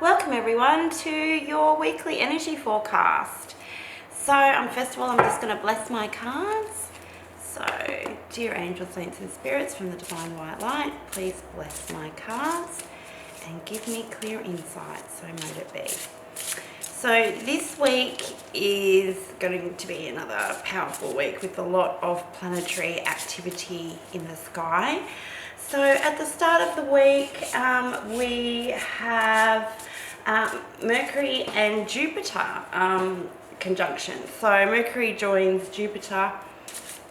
Welcome everyone to your weekly energy forecast. So first of all, I'm just going to bless my cards. So dear angels, saints and spirits from the divine white light, please bless my cards and give me clear insight, so mote it be. So this week is going to be another powerful week with a lot of planetary activity in the sky. So at the start of the week, we have Mercury and Jupiter conjunction. So Mercury joins Jupiter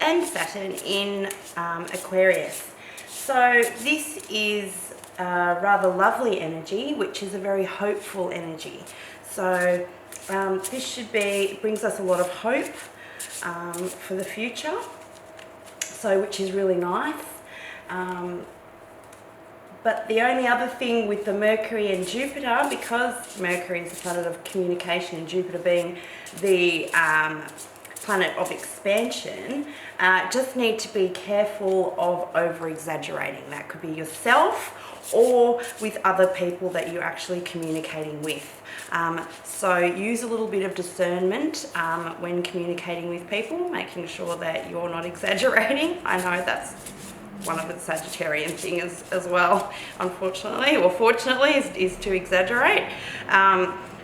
and Saturn in Aquarius. So this is a rather lovely energy, which is a very hopeful energy. So this brings us a lot of hope for the future, so which is really nice. But the only other thing with the Mercury and Jupiter, because Mercury is the planet of communication and Jupiter being the planet of expansion, just need to be careful of over-exaggerating. That could be yourself or with other people that you're actually communicating with. So use a little bit of discernment when communicating with people, making sure that you're not exaggerating. I know that's one of the Sagittarian things as well, unfortunately, or fortunately, is to exaggerate.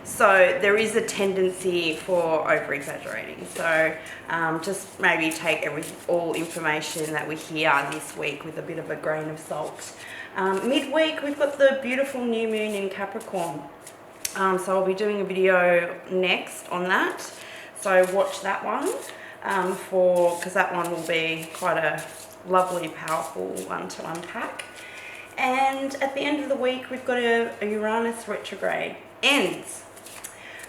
So there is a tendency for over-exaggerating. So just maybe take all information that we hear this week with a bit of a grain of salt. Midweek, we've got the beautiful new moon in Capricorn. So I'll be doing a video next on that. So watch that one because that one will be quite a lovely, powerful one to unpack. And at the end of the week, we've got a Uranus retrograde ends.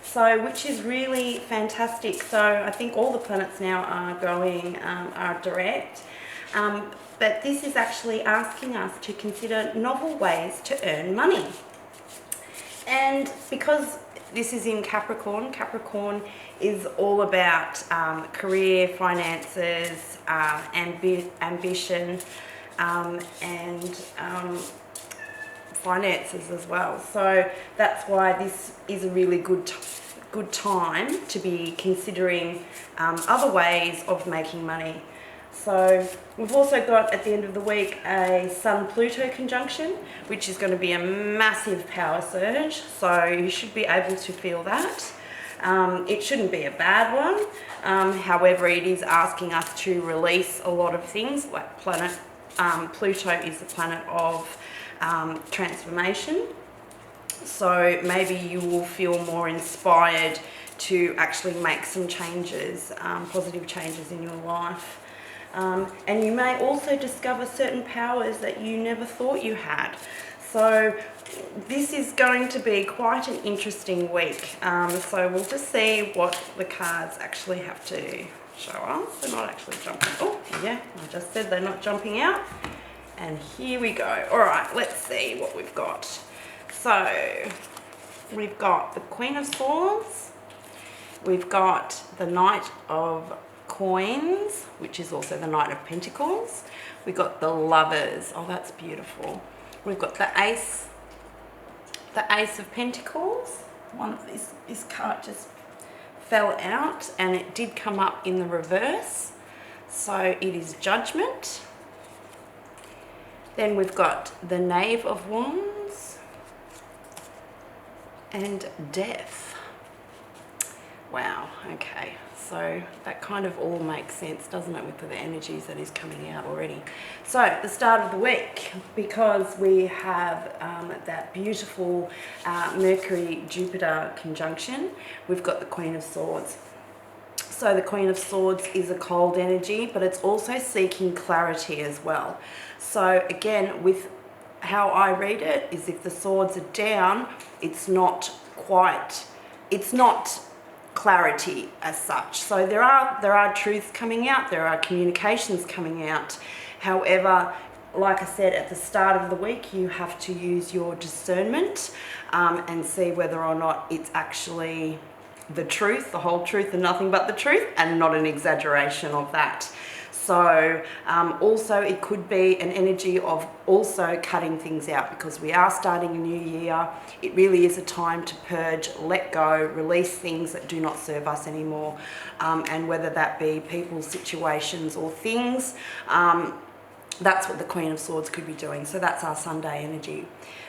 So, which is really fantastic. So I think all the planets now are going, are direct. But this is actually asking us to consider novel ways to earn money. And because this is in Capricorn, Capricorn is all about career, finances, ambition, and finances as well. So that's why this is a really good time to be considering other ways of making money. So we've also got at the end of the week a Sun-Pluto conjunction, which is going to be a massive power surge. So you should be able to feel that. It shouldn't be a bad one. However, it is asking us to release a lot of things. Like Pluto is the planet of transformation. So maybe you will feel more inspired to actually make some changes, positive changes in your life. And you may also discover certain powers that you never thought you had. So this is going to be quite an interesting week. So we'll just see what the cards actually have to show us. They're not actually jumping. Oh, yeah, I just said they're not jumping out. And here we go. All right, let's see what we've got. So we've got the Queen of Swords. We've got the Knight of Coins, which is also the Knight of Pentacles. We've got the Lovers. Oh, that's beautiful. We've got the Ace of Pentacles. One of this card just fell out and it did come up in the reverse. So it is Judgment. Then we've got the Knave of Wands and Death. Wow, okay. So that kind of all makes sense, doesn't it, with the energies that is coming out already. So the start of the week, because we have that beautiful Mercury-Jupiter conjunction, we've got the Queen of Swords. So the Queen of Swords is a cold energy, but it's also seeking clarity as well. So again, with how I read it, is if the swords are down, it's not clarity as such. So there are truths coming out, there are communications coming out. However, like I said at the start of the week, you have to use your discernment and see whether or not it's actually the truth, the whole truth and nothing but the truth, and not an exaggeration of that. So also it could be an energy of also cutting things out, because we are starting a new year. It really is a time to purge, let go, release things that do not serve us anymore, and whether that be people, situations or things, that's what the Queen of Swords could be doing. So that's our Sunday energy.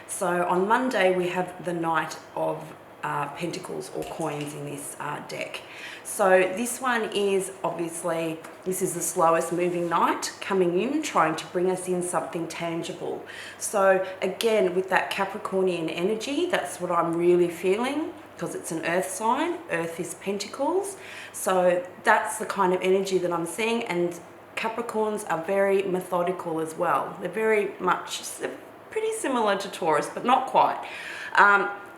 So on Monday we have the Knight of Pentacles or coins in this deck. So this one is obviously, this is the slowest moving knight coming in, trying to bring us in something tangible. So again, with that Capricornian energy, that's what I'm really feeling, because it's an earth sign. Earth is Pentacles. So that's the kind of energy that I'm seeing. And Capricorns are very methodical as well. They're very much, pretty similar to Taurus, but not quite.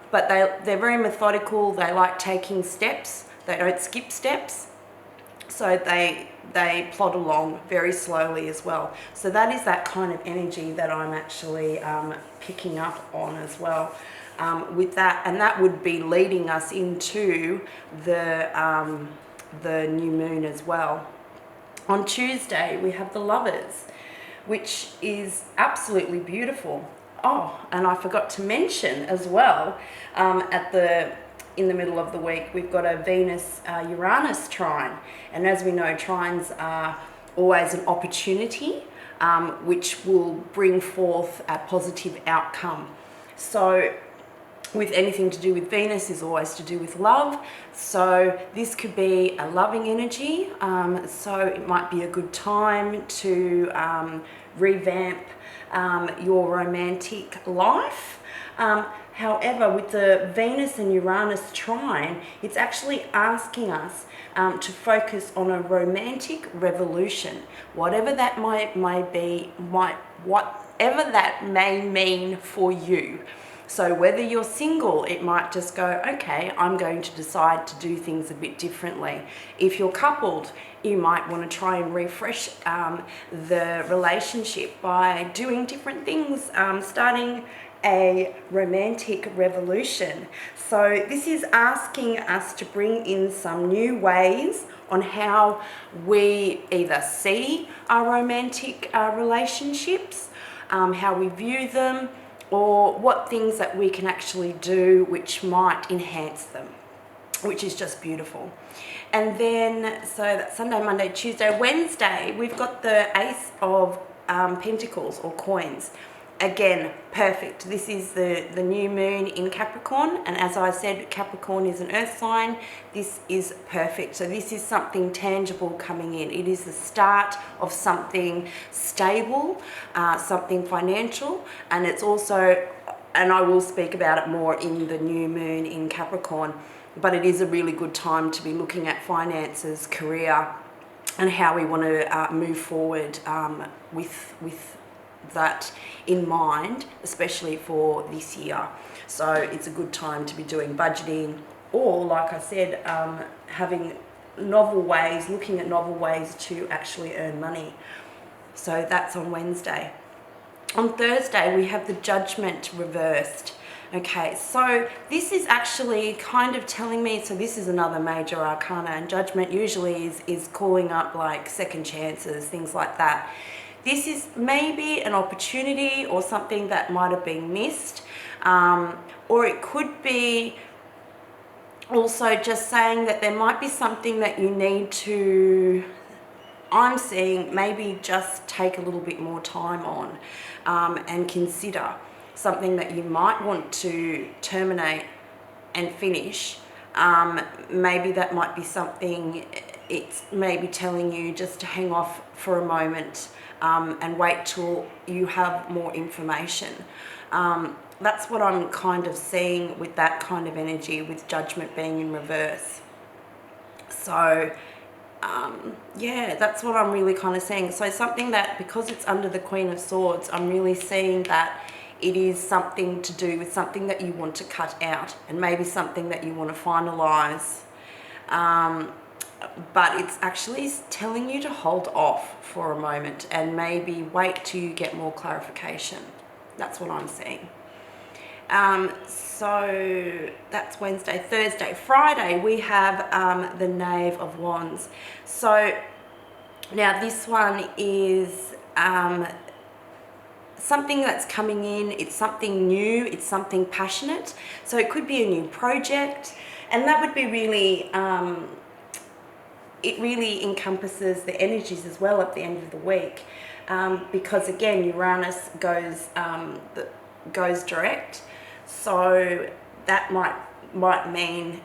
But they're very methodical. They like taking steps. They don't skip steps. So they plod along very slowly as well. So that is that kind of energy that I'm actually picking up on as well with that. And that would be leading us into the new moon as well. On Tuesday, we have the Lovers, which is absolutely beautiful. Oh, and I forgot to mention as well, in the middle of the week, we've got a Venus-Uranus trine. And as we know, trines are always an opportunity, which will bring forth a positive outcome. So with anything to do with Venus is always to do with love. So this could be a loving energy. So it might be a good time to revamp your romantic life. However, with the Venus and Uranus trine, it's actually asking us to focus on a romantic revolution, whatever that whatever that may mean for you. So whether you're single, it might just go, okay, I'm going to decide to do things a bit differently. If you're coupled, you might want to try and refresh the relationship by doing different things, starting a romantic revolution. So this is asking us to bring in some new ways on how we either see our romantic relationships, how we view them, or what things that we can actually do which might enhance them, which is just beautiful. And then, so that's Sunday, Monday, Tuesday, Wednesday, we've got the Ace of Pentacles or coins. Again, perfect. This is the new moon in Capricorn, and as I said, Capricorn is an earth sign. This is perfect. So this is something tangible coming in. It is the start of something stable, something financial, and it's also, and I will speak about it more in the new moon in Capricorn, but it is a really good time to be looking at finances, career, and how we want to move forward with that in mind, especially for this year. So it's a good time to be doing budgeting, or like I said, having novel ways, looking at novel ways to actually earn money. So that's on Wednesday. On Thursday, we have the Judgment reversed. Okay, so this is actually kind of telling me, so this is another major arcana, and Judgment usually is calling up like second chances, things like that. This is maybe an opportunity or something that might have been missed, or it could be also just saying that there might be something that you need to, I'm seeing, maybe just take a little bit more time on and consider something that you might want to terminate and finish. Maybe that might be something, it's maybe telling you just to hang off for a moment and wait till you have more information. That's what I'm kind of seeing with that kind of energy, with Judgment being in reverse. So yeah, that's what I'm really kind of seeing. So something that, because it's under the Queen of Swords, I'm really seeing that it is something to do with something that you want to cut out, and maybe something that you want to finalize. But it's actually telling you to hold off for a moment and maybe wait till you get more clarification. That's what I'm seeing. So that's Wednesday. Thursday. Friday, we have the Knave of Wands. So Now this one is something that's coming in. It's something new, it's something passionate. So it could be a new project, and that would be really, it really encompasses the energies as well at the end of the week. Because again, Uranus goes direct. So that might mean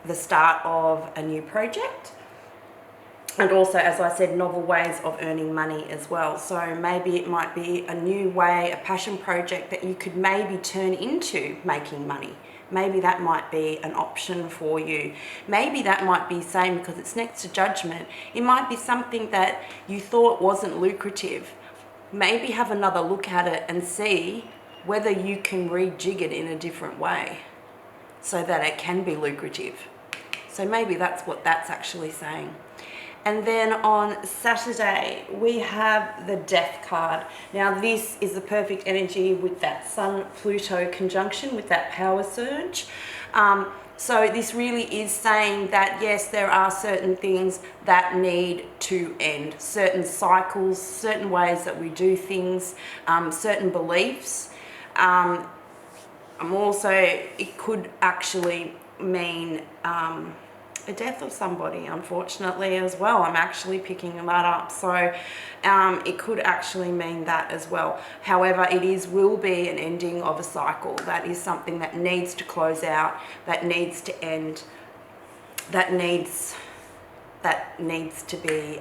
the start of a new project. And also, as I said, novel ways of earning money as well. So maybe it might be a new way, a passion project that you could maybe turn into making money. Maybe that might be an option for you. Maybe that might be same because it's next to Judgment. It might be something that you thought wasn't lucrative. Maybe have another look at it and see whether you can rejig it in a different way so that it can be lucrative. So maybe that's what that's actually saying. And then on Saturday, we have the Death card. Now this is the perfect energy with that Sun-Pluto conjunction, with that power surge. So this really is saying that, yes, there are certain things that need to end. Certain cycles, certain ways that we do things, certain beliefs. It could actually mean the death of somebody, unfortunately, as well. I'm actually picking that up. So it could actually mean that as well. However, will be an ending of a cycle. That is something that needs to close out, that needs to end, that needs to be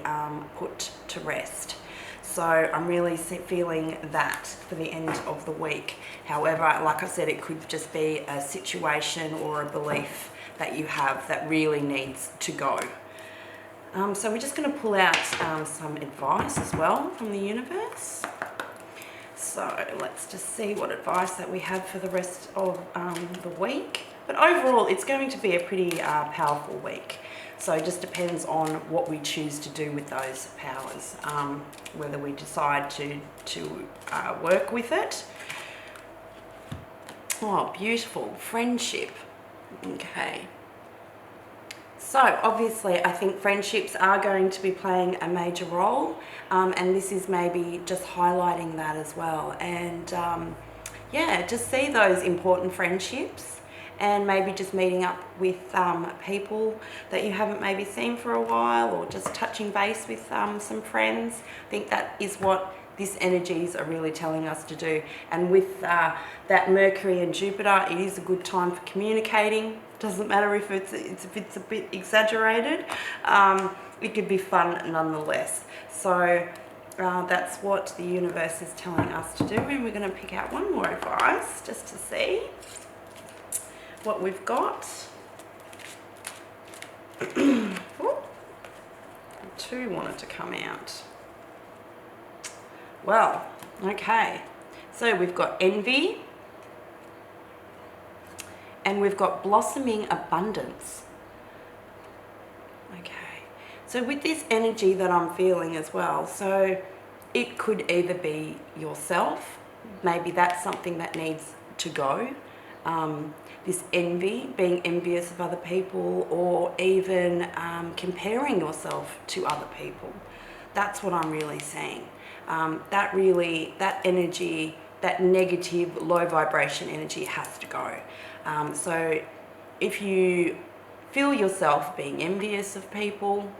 put to rest. So I'm really feeling that for the end of the week. However, like I said, it could just be a situation or a belief that you have that really needs to go. So we're just going to pull out some advice as well from the universe. So let's just see what advice that we have for the rest of the week. But overall, it's going to be a pretty powerful week. So it just depends on what we choose to do with those powers, whether we decide to work with it. Oh, beautiful. Friendship. Okay. So obviously I think friendships are going to be playing a major role, and this is maybe just highlighting that as well. And yeah, just see those important friendships, and maybe just meeting up with people that you haven't maybe seen for a while, or just touching base with some friends. I think that is what these energies are really telling us to do. And with that Mercury and Jupiter, it is a good time for communicating. Doesn't matter if it's a bit exaggerated. It could be fun nonetheless. So that's what the universe is telling us to do. And we're going to pick out one more advice just to see what we've got. Two wanted to come out. Well, okay, so we've got envy, and we've got blossoming abundance. Okay, so with this energy that I'm feeling as well, so it could either be yourself, maybe that's something that needs to go, this envy, being envious of other people, or even comparing yourself to other people. That's what I'm really seeing. That energy, that negative, low vibration energy has to go. So if you feel yourself being envious of people,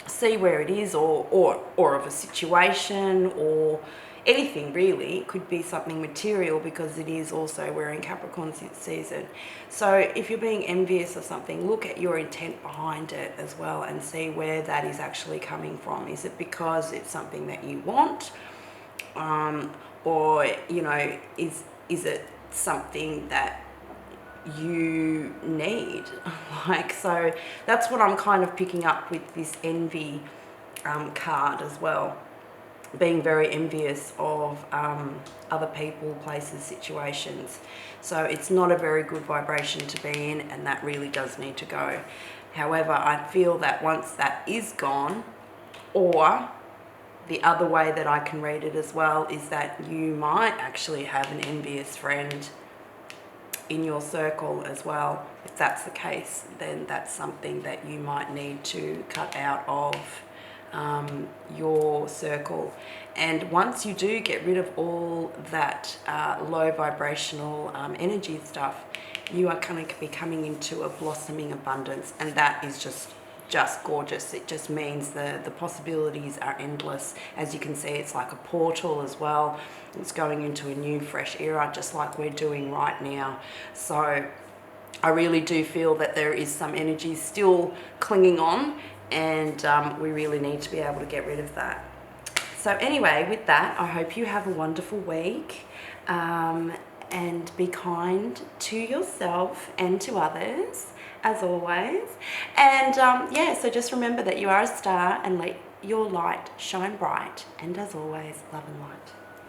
see where it is, or of a situation, or anything really. It could be something material, because it is also, we're in Capricorn season. So if you're being envious of something, look at your intent behind it as well, and see where that is actually coming from. Is it because it's something that you want, or you know, is it something that you need? Like, so that's what I'm kind of picking up with this envy card as well. Being very envious of other people, places, situations. So it's not a very good vibration to be in, and that really does need to go. However, I feel that once that is gone, or the other way that I can read it as well, is that you might actually have an envious friend in your circle as well. If that's the case, then that's something that you might need to cut out of your circle. And once you do get rid of all that low vibrational energy stuff, you are going to be coming into a blossoming abundance, and that is just gorgeous. It just means the possibilities are endless. As you can see, it's like a portal as well. It's going into a new fresh era, just like we're doing right now. So I really do feel that there is some energy still clinging on, and we really need to be able to get rid of that. So anyway, with that, I hope you have a wonderful week, and be kind to yourself and to others, as always. And yeah, so just remember that you are a star, and let your light shine bright. And as always, love and light.